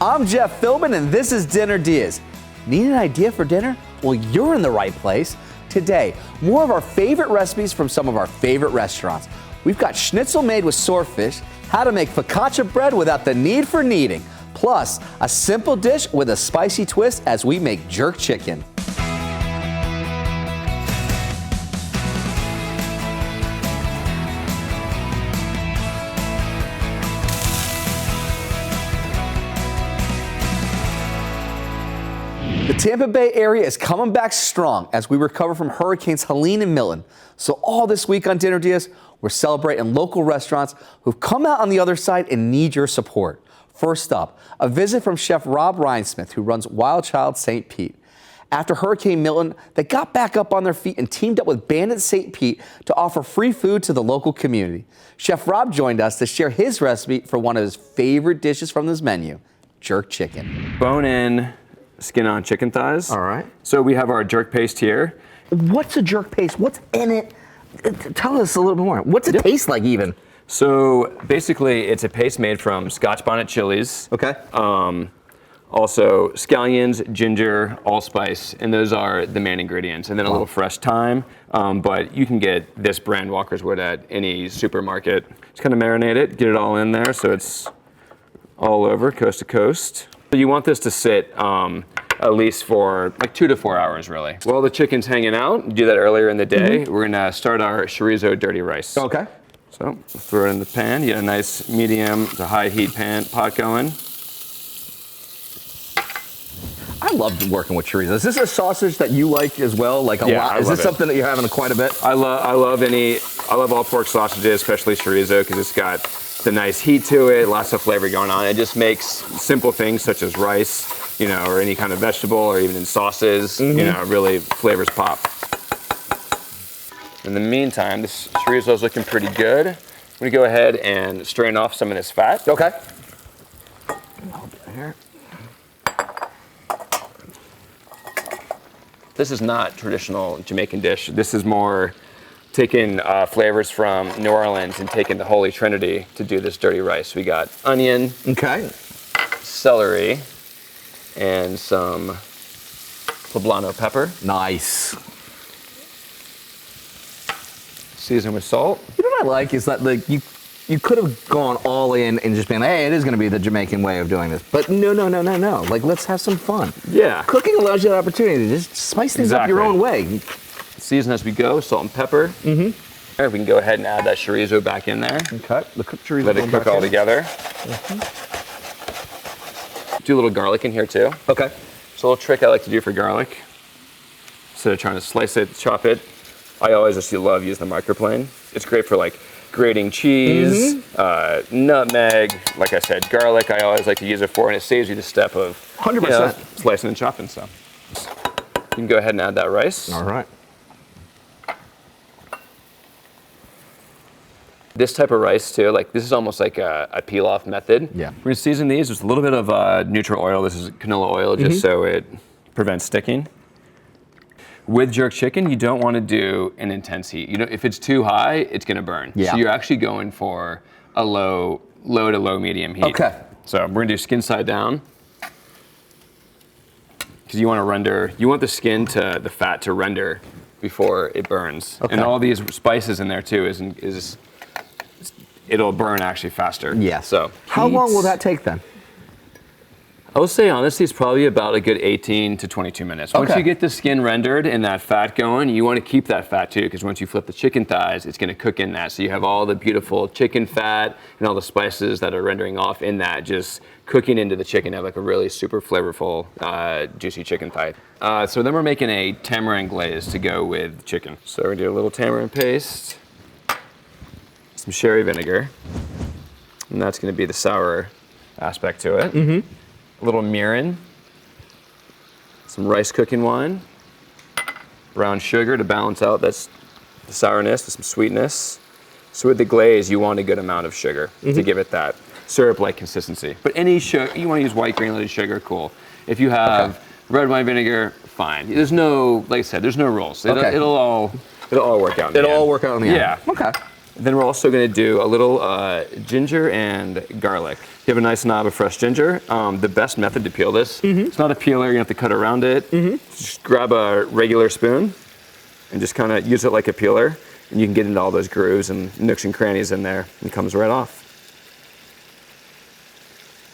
I'm Jeff Philbin, and this is Dinner DeeAs. Need an idea for dinner? Well, you're in the right place. Today, more of our favorite recipes from some of our favorite restaurants. We've got Schnitzel made with Swordfish, how to make Focaccia bread without the need for kneading, plus a simple dish with a spicy twist as we make jerk chicken. The Tampa Bay area is coming back strong as we recover from Hurricanes Helene and Milton. So all this week on Dinner DeeAs, we're celebrating local restaurants who've come out on the other side and need your support. First up, a visit from Chef Rob Rhinesmith, who runs Wild Child St. Pete. After Hurricane Milton, they got back up on their feet and teamed up with Bandit St. Pete to offer free food to the local community. Chef Rob joined us to share his recipe for one of his favorite dishes from this menu, jerk chicken. Bone-in, skin-on chicken thighs. All right. So we have our jerk paste here. What's a jerk paste? What's in it? Tell us a little bit more. What's it taste like even? So basically, it's a paste made from Scotch bonnet chilies. Okay. Also scallions, ginger, allspice, and those are the main ingredients. And then a little fresh thyme, but you can get this brand Walker's Wood at any supermarket. Just kind of marinate it, get it all in there so it's all over, coast to coast. You want this to sit at least for like 2 to 4 hours, really. While the chicken's hanging out, do that earlier in the day, we're gonna start our chorizo dirty rice. Okay. So throw it in the pan. You get a nice medium to high heat pot going. I love working with chorizo. Is this a sausage that you like as well? Like a lot? Is this something that you're having quite a bit? I love all pork sausages, especially chorizo, because it's got the nice heat to it, lots of flavor going on. It just makes simple things such as rice, you know, or any kind of vegetable, or even in sauces, you know, really flavors pop. In the meantime, this chorizo is looking pretty good. I'm gonna go ahead and strain off some of this fat. Okay. Here. This is not traditional Jamaican dish. This is more taking flavors from New Orleans and taking the Holy Trinity to do this dirty rice. We got onion, okay, celery, and some poblano pepper. Nice. Season with salt. You know what I like is that you could have gone all in and just been, hey, it is going to be the Jamaican way of doing this. But no. Like, let's have some fun. Yeah. Cooking allows you the opportunity to just spice things up your own way. Season as we go, salt and pepper. We can go ahead and add that chorizo back in there. Okay, the cooked chorizo. Let it cook all together. Do a little garlic in here too. Okay. So a little trick I like to do for garlic, instead of trying to slice it, chop it, I always just love using the microplane. It's great for like grating cheese, nutmeg, like I said, garlic I always like to use it for, and it saves you the step of 100% slicing and chopping stuff. You can go ahead and add that rice. All right. This type of rice too, like this is almost like a peel-off method. Yeah. We're gonna season these with a little bit of neutral oil. This is canola oil, just so it prevents sticking. With jerk chicken, you don't want to do an intense heat. You know, if it's too high, it's gonna burn. Yeah. So you're actually going for a low to low medium heat. Okay. So we're gonna do skin side down, because you want the skin to the fat to render before it burns. Okay. And all these spices in there too it'll burn actually faster. Yeah. So how long will that take then? I will say honestly, it's probably about a good 18 to 22 minutes. Once you get the skin rendered and that fat going, you want to keep that fat too, because once you flip the chicken thighs, it's going to cook in that. So you have all the beautiful chicken fat and all the spices that are rendering off in that, just cooking into the chicken, have like a really super flavorful, juicy chicken thigh. So then we're making a tamarind glaze to go with chicken. So we're going to do a little tamarind paste, some sherry vinegar, and that's going to be the sour aspect to it. A little mirin, some rice cooking wine, brown sugar to balance out the sourness with some sweetness. So with the glaze, you want a good amount of sugar to give it that syrup-like consistency. But any sugar, you want to use white granulated sugar, cool. If you have red wine vinegar, fine. There's no, like I said, there's no rules. It'll all work out in the end. It'll all work out in the end. Yeah. Okay. Then we're also going to do a little ginger and garlic. You have a nice knob of fresh ginger. The best method to peel this, it's not a peeler, you have to cut around it. Just grab a regular spoon and just kind of use it like a peeler, and you can get into all those grooves and nooks and crannies in there, and it comes right off.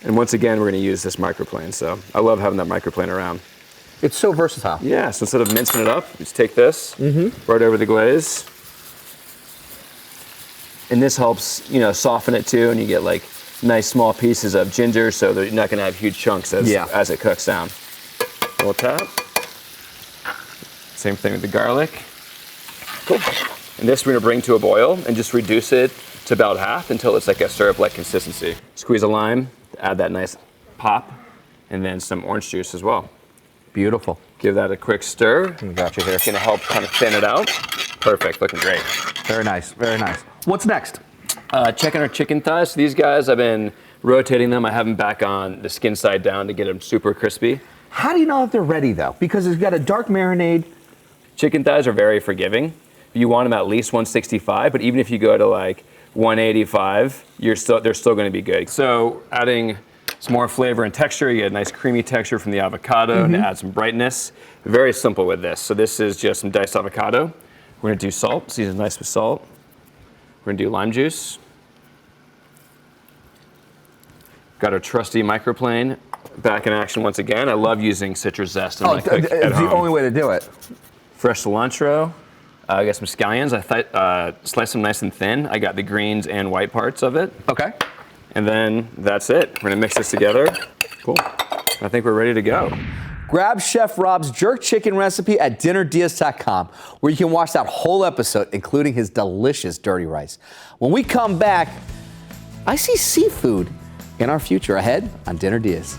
And once again, we're going to use this microplane, so I love having that microplane around. It's so versatile. Yeah, so instead of mincing it up, just take this right over the glaze. And this helps, soften it too, and you get like nice small pieces of ginger, so that you're not gonna have huge chunks as it cooks down. A little tap. Same thing with the garlic. Cool. And this we're gonna bring to a boil and just reduce it to about half until it's like a syrup-like consistency. Squeeze a lime, add that nice pop, and then some orange juice as well. Beautiful. Give that a quick stir. Got you here. It's gonna help kind of thin it out. Perfect, looking great. Very nice, very nice. What's next? Checking our chicken thighs. So these guys, I've been rotating them. I have them back on the skin side down to get them super crispy. How do you know that they're ready though? Because it's got a dark marinade. Chicken thighs are very forgiving. You want them at least 165, but even if you go to like 185, they're still going to be good. So adding some more flavor and texture, you get a nice creamy texture from the avocado and add some brightness. Very simple with this. So this is just some diced avocado. We're going to do salt, season nice with salt. We're going to do lime juice. Got our trusty microplane back in action once again. I love using citrus zest in my cook at It's home. the only way to do it. Fresh cilantro. I got some scallions. I sliced them nice and thin. I got the greens and white parts of it. Okay. And then that's it. We're gonna mix this together. Cool. I think we're ready to go. Grab Chef Rob's jerk chicken recipe at dinnerdeas.com, where you can watch that whole episode, including his delicious dirty rice. When we come back, I see seafood in our future ahead on Dinner Dias.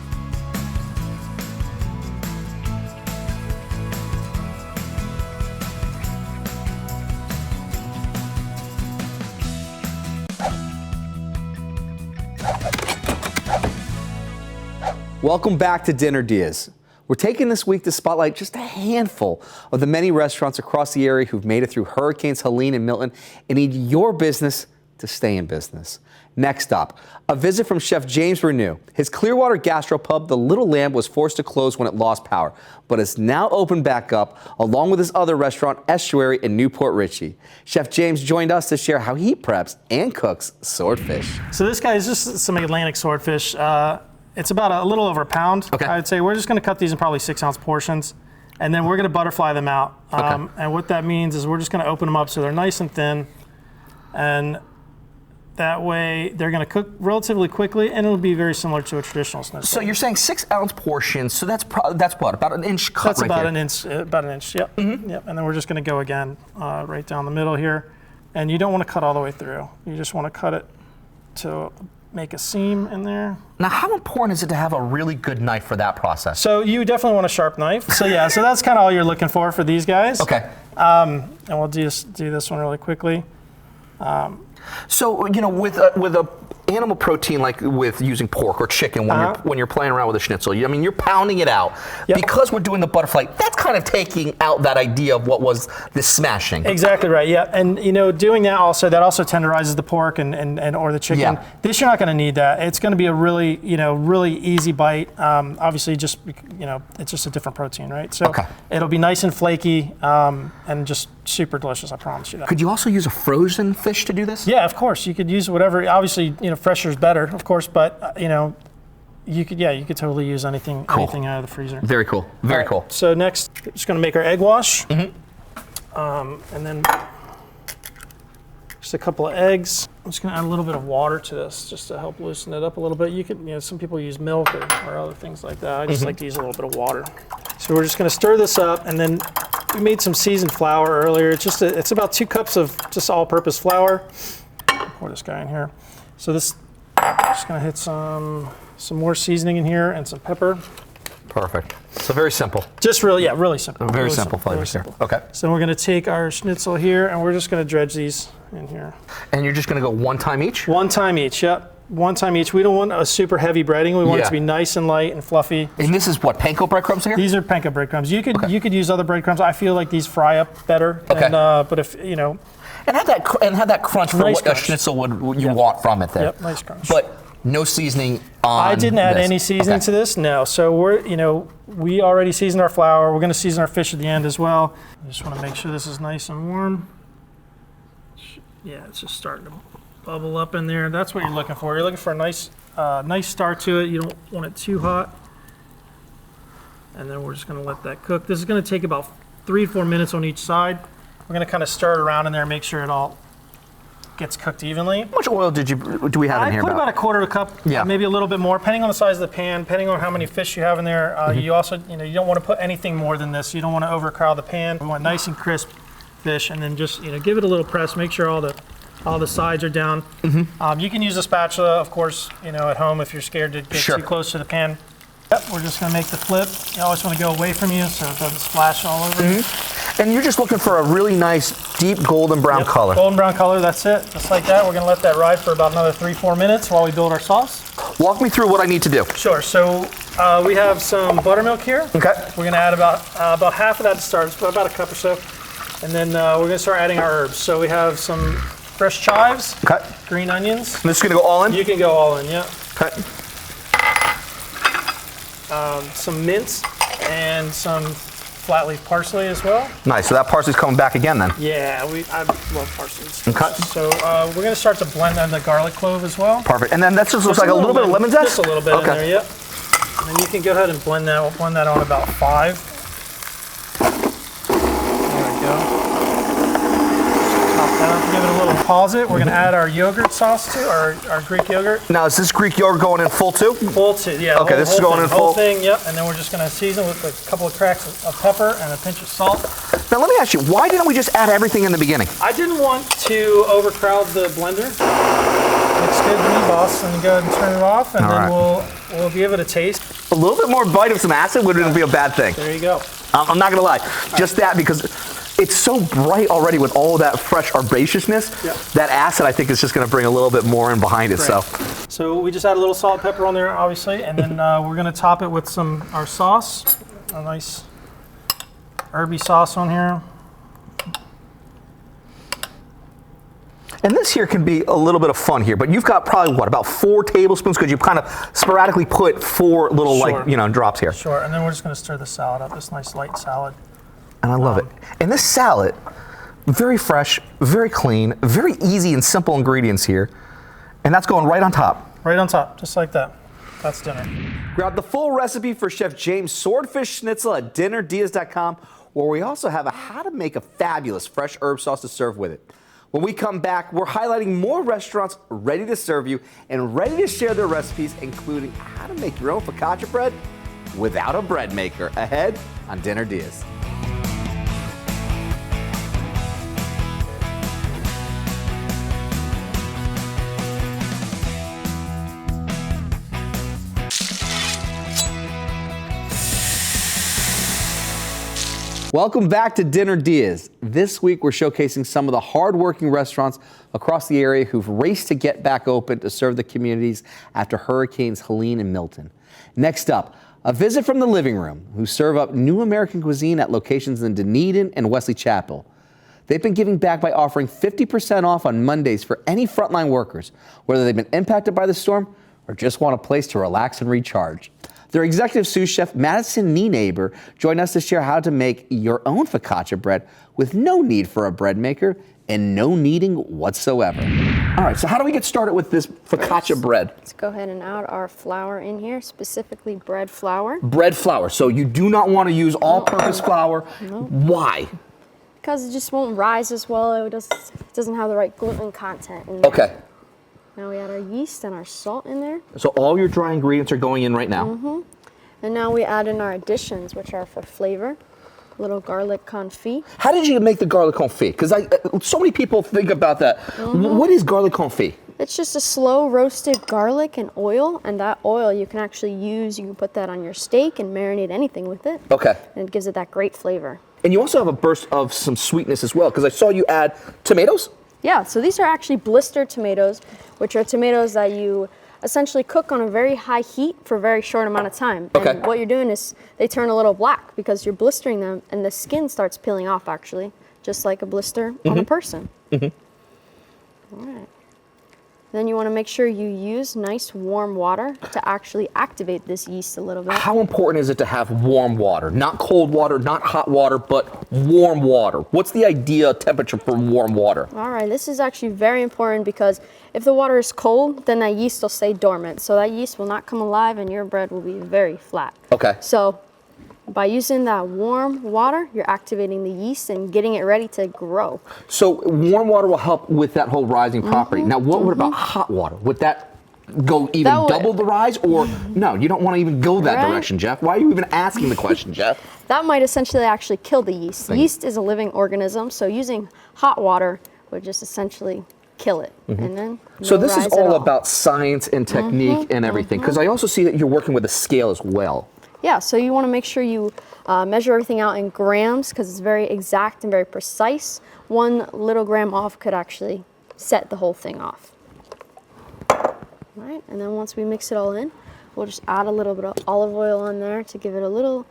Welcome back to Dinner Dias. We're taking this week to spotlight just a handful of the many restaurants across the area who've made it through Hurricanes Helene and Milton and need your business to stay in business. Next up, a visit from Chef James Renew. His Clearwater gastropub, The Little Lamb, was forced to close when it lost power, but is now open back up, along with his other restaurant, Estuary in Newport Richey. Chef James joined us to share how he preps and cooks swordfish. So this guy is just some Atlantic swordfish. It's about a little over a pound, Okay. I'd say. We're just gonna cut these in probably 6-ounce portions, and then we're gonna butterfly them out. Okay. And what that means is we're just gonna open them up so they're nice and thin, and that way they're gonna cook relatively quickly, and it'll be very similar to a traditional schnitzel. So you're saying 6-ounce portions, so that's what, about an inch cut That's right about there? an inch, yep. Yep, and then we're just gonna go again right down the middle here. And you don't wanna cut all the way through. You just wanna cut it to make a seam in there. Now, how important is it to have a really good knife for that process? So you definitely want a sharp knife. So yeah, so that's kind of all you're looking for these guys. Okay. And we'll just do this one really quickly. So, with a animal protein like with using pork or chicken when you're playing around with a schnitzel, you're pounding it out. Yep. Because we're doing the butterfly, that's kind of taking out that idea of what was this smashing. Exactly right. Yeah, and doing that also tenderizes the pork and or the chicken. Yeah. This you're not going to need that. It's going to be a really really easy bite. Obviously, just it's just a different protein, right? So it'll be nice and flaky and just super delicious. I promise you that. Could you also use a frozen fish to do this? Yeah, of course. You could use whatever. Obviously, fresher is better, of course, but you could totally use anything out of the freezer. Very cool. Very cool. So next, we're just going to make our egg wash, and then just a couple of eggs. I'm just going to add a little bit of water to this just to help loosen it up a little bit. You could, some people use milk or other things like that. I just like to use a little bit of water. So we're just going to stir this up, and then we made some seasoned flour earlier. It's about 2 cups of just all-purpose flour. Pour this guy in here. So this, just going to hit some more seasoning in here and some pepper. Perfect. So very simple. Just really simple. Very really simple flavors here. Okay. So we're going to take our schnitzel here, and we're just going to dredge these in here. And you're just going to go one time each? One time each, yep. One time each. We don't want a super heavy breading. We want it to be nice and light and fluffy. And this is what, panko breadcrumbs here? These are panko breadcrumbs. You could use other breadcrumbs. I feel like these fry up better. Okay. And, but if And have that crunch for Nice what crunch. a schnitzel would you want from it there. Yep, nice crunch. But no seasoning on I didn't add this. any seasoning to this, no. So we already seasoned our flour. We're gonna season our fish at the end as well. I just wanna make sure this is nice and warm. Yeah, it's just starting to bubble up in there. That's what you're looking for. You're looking for a nice start to it. You don't want it too hot. And then we're just gonna let that cook. This is gonna take about 3 to 4 minutes on each side. We're gonna kind of stir it around in there, make sure it all gets cooked evenly. How much oil do we have in here? I put about a quarter of a cup, Yeah. maybe a little bit more, depending on the size of the pan, depending on how many fish you have in there. You also, you don't want to put anything more than this. You don't want to overcrowd the pan. We want nice and crisp fish, and then just give it a little press. Make sure all the sides are down. You can use a spatula, of course, at home if you're scared to get too close to the pan. Yep, we're just going to make the flip. You always want to go away from you so it doesn't splash all over you. And you're just looking for a really nice, deep golden brown color. Golden brown color, that's it. Just like that. We're going to let that ride for about another 3 to 4 minutes while we build our sauce. Walk me through what I need to do. Sure. So we have some buttermilk here. Okay. We're going to add about half of that to start, so about a cup or so. And then we're going to start adding our herbs. So we have some fresh chives, green onions. I'm just going to go all in? You can go all in, yeah. Okay. Some mince and some flat leaf parsley as well. Nice. So that parsley's coming back again then? Yeah, I love parsley. Okay. So we're going to start to blend in the garlic clove as well. Perfect. And then that just looks like a little bit of lemon zest? Just a little bit in there, yep. And then you can go ahead and blend that on about 5. There we go. Top that up, give it a little pause it. We're going to add our yogurt sauce to our Greek yogurt. Now, is this Greek yogurt going in full too? Full too, yeah. Okay, this is going in full. Whole thing, yep. And then we're just going to season with a couple of cracks of pepper and a pinch of salt. Now, let me ask you, why didn't we just add everything in the beginning? I didn't want to overcrowd the blender. Looks good to me, boss. And go ahead and turn it off, and then we'll give it a taste. A little bit more bite of some acid wouldn't be a bad thing. There you go. I'm not gonna lie, just that, because it's so bright already with all of that fresh herbaceousness. Yep. That acid, I think, is just gonna bring a little bit more in behind it. Great. So we just add a little salt and pepper on there, obviously, and then we're gonna top it with our sauce, a nice herby sauce on here. And this here can be a little bit of fun here, but you've got probably, about 4 tablespoons, because you kind of sporadically put 4 little, drops here. Sure, and then we're just gonna stir the salad up, this nice light salad. And I love it. And this salad, very fresh, very clean, very easy and simple ingredients here. And that's going right on top. Right on top, just like that. That's dinner. Grab the full recipe for Chef James' Swordfish Schnitzel at dinnerdeas.com, where we also have how to make a fabulous fresh herb sauce to serve with it. When we come back, we're highlighting more restaurants ready to serve you and ready to share their recipes, including how to make your own focaccia bread without a bread maker, ahead on Dinner Dias. Welcome back to Dinner Dias. This week we're showcasing some of the hardworking restaurants across the area who've raced to get back open to serve the communities after Hurricanes Helene and Milton. Next up, a visit from the living room, who serve up new American cuisine at locations in Dunedin and Wesley Chapel. They've been giving back by offering 50% off on Mondays for any frontline workers, whether they've been impacted by the storm or just want a place to relax and recharge. Their executive sous chef, Madison Nienaber, joined us to share how to make your own focaccia bread with no need for a bread maker and no kneading whatsoever. All right, so how do we get started with this focaccia bread? Let's go ahead and add our flour in here, specifically bread flour. Bread flour, so you do not want to use all-purpose flour. No. Why? Because it just won't rise as well. It doesn't have the right gluten content in there. Okay. Now we add our yeast and our salt in there. So all your dry ingredients are going in right now. And now we add in our additions, which are for flavor. A little garlic confit. How did you make the garlic confit? Because so many people think about that. What is garlic confit? It's just a slow roasted garlic and oil, and that oil you can actually use, you can put that on your steak and marinate anything with it. Okay. And it gives it that great flavor. And you also have a burst of some sweetness as well, because I saw you add tomatoes? Yeah, so these are actually blister tomatoes, which are tomatoes that you essentially cook on a very high heat for a very short amount of time. Okay. And what you're doing is they turn a little black because you're blistering them, and the skin starts peeling off actually, just like a blister on a person. All right. Then you want to make sure you use nice warm water to actually activate this yeast a little bit. How important is it to have warm water? Not cold water, not hot water, but warm water. What's the ideal temperature for warm water? All right, this is actually very important because if the water is cold, then that yeast will stay dormant. So that yeast will not come alive and your bread will be very flat. Okay. So by using that warm water, you're activating the yeast and getting it ready to grow. So warm water will help with that whole rising property. Now, what about hot water? Would that go even double the rise? Or no, you don't want to even go that direction, Jeff. Why are you even asking the question, Jeff? That might essentially actually kill the yeast. Yeast is a living organism, so using hot water would just essentially kill it. And then So this is all about science and technique and everything, because I also see that you're working with a scale as well. Yeah, so you want to make sure you measure everything out in grams because it's very exact and very precise. 1 little gram off could actually set the whole thing off. All right, and then once we mix it all in, we'll just add a little bit of olive oil on there to give it a little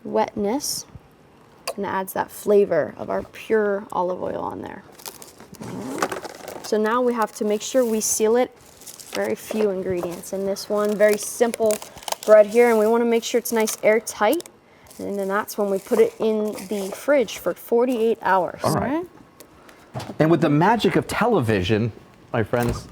wetness, and it adds that flavor of our pure olive oil on there. All right. So now we have to make sure we seal it. Very few ingredients in this one, very simple bread here, and we want to make sure it's nice airtight, and then that's when we put it in the fridge for 48 hours. All right. And with the magic of television, my friends,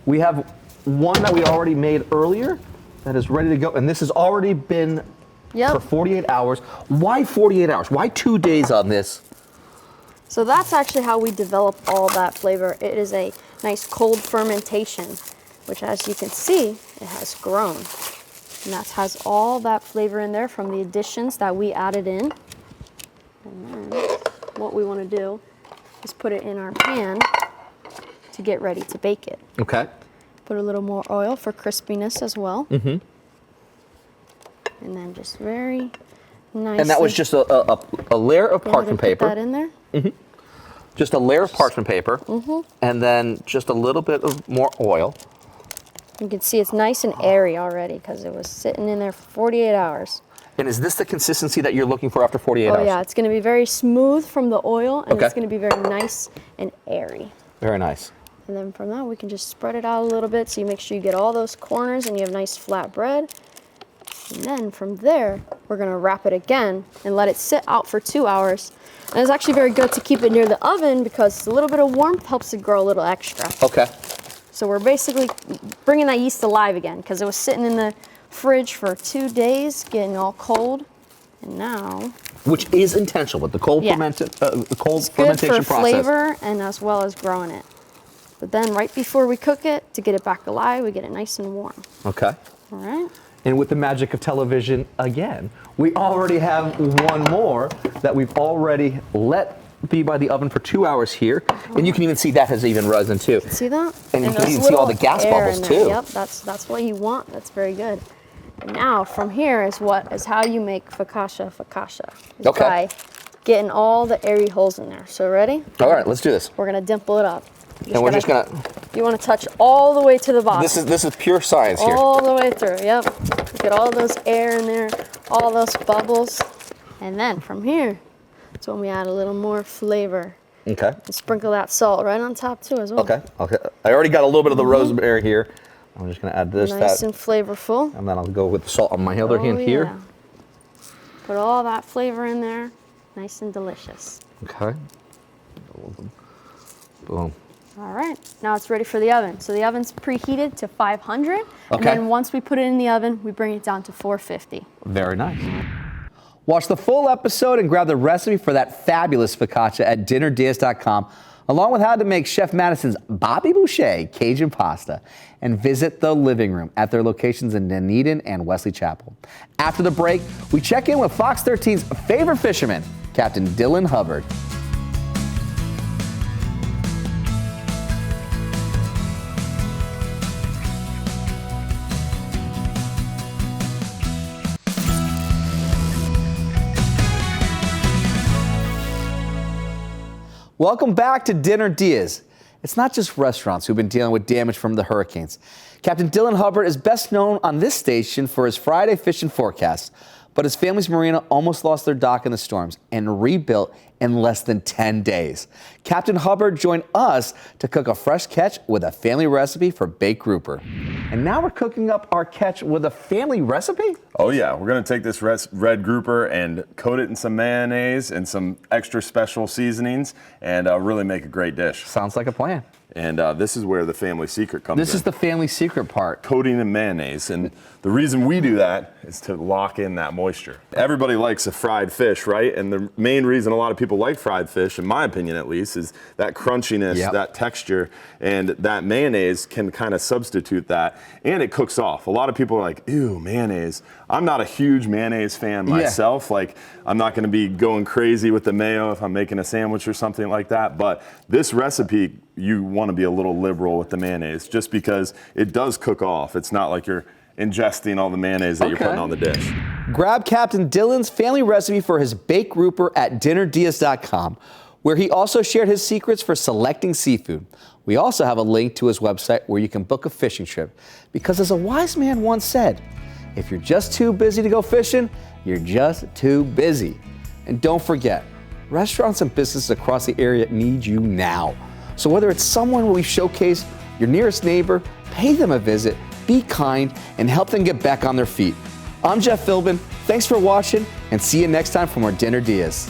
we have one that we already made earlier that is ready to go, and this has already been for 48 hours. Why 48 hours? Why 2 days on this? So that's actually how we develop all that flavor. It is a nice cold fermentation, which, as you can see, it has grown. And that has all that flavor in there from the additions that we added in. And then what we want to do is put it in our pan to get ready to bake it. Okay. Put a little more oil for crispiness as well. And then just very nicely. And that was just a layer of parchment paper. Put that in there. Just a layer of parchment paper. And then just a little bit of more oil. You can see it's nice and airy already because it was sitting in there for 48 hours. And is this the consistency that you're looking for after 48 hours? Oh yeah, it's going to be very smooth from the oil, and it's going to be very nice and airy. Very nice. And then from that, we can just spread it out a little bit so you make sure you get all those corners and you have nice flat bread. And then from there, we're going to wrap it again and let it sit out for 2 hours. And it's actually very good to keep it near the oven because a little bit of warmth helps it grow a little extra. Okay. So we're basically bringing that yeast alive again because it was sitting in the fridge for 2 days, getting all cold. And now, which is intentional with the cold fermentation process. Good for flavor and as well as growing it. But then right before we cook it, to get it back alive, we get it nice and warm. Okay. All right. And with the magic of television, again, we already have one more that we've already let be by the oven for 2 hours here. And you can even see that has even risen too. See that? And you can even see all the gas bubbles too. Yep, that's what you want. That's very good. And now from here is how you make focaccia. By getting all the airy holes in there. So ready? All right, let's do this. We're gonna dimple it up. And we're just gonna. You want to touch all the way to the bottom. This is pure science here. All the way through. Yep. Get all those air in there, all those bubbles, and then from here, that's when we add a little more flavor. Okay. And sprinkle that salt right on top too as well. Okay. I already got a little bit of the rosemary here. I'm just gonna add this, nice and flavorful. and then I'll go with the salt on my other hand here. Put all that flavor in there, nice and delicious. Okay. Boom. All right, now it's ready for the oven. So the oven's preheated to 500, and Okay. then once we put it in the oven, we bring it down to 450. Very nice. Watch the full episode and grab the recipe for that fabulous focaccia at dinnerDeeAs.com, along with how to make Chef Madison's Bobby Boucher Cajun pasta, and visit the living room at their locations in Dunedin and Wesley Chapel. After the break, we check in with Fox 13's favorite fisherman, Captain Dylan Hubbard. Welcome back to Dinner DeeAs. It's not just restaurants who've been dealing with damage from the hurricanes. Captain Dylan Hubbard is best known on this station for his Friday fishing forecast, but his family's marina almost lost their dock in the storms and rebuilt in less than 10 days. Captain Hubbard joined us to cook a fresh catch with a family recipe for baked grouper. And now we're cooking up our catch with a family recipe? Oh yeah, we're gonna take this red grouper and coat it in some mayonnaise and some extra special seasonings and really make a great dish. Sounds like a plan. And this is where the family secret comes in. This is the family secret part. Coating in mayonnaise. And the reason we do that is to lock in that moisture. Everybody likes a fried fish, right? And the main reason a lot of people like fried fish, in my opinion at least, is that crunchiness, that texture, and that mayonnaise can kind of substitute that. And it cooks off. A lot of people are like, ew, mayonnaise. I'm not a huge mayonnaise fan myself. Like, I'm not gonna be going crazy with the mayo if I'm making a sandwich or something like that. But this recipe, you want to be a little liberal with the mayonnaise just because it does cook off. It's not like you're ingesting all the mayonnaise that you're putting on the dish. Grab Captain Dylan's family recipe for his baked grouper at dinnerdeas.com, where he also shared his secrets for selecting seafood. We also have a link to his website where you can book a fishing trip. Because as a wise man once said, if you're just too busy to go fishing, you're just too busy. And don't forget, restaurants and businesses across the area need you now. So whether it's someone we showcase, your nearest neighbor, pay them a visit, be kind, and help them get back on their feet. I'm Jeff Philbin. Thanks for watching, and see you next time for more Dinner Dias.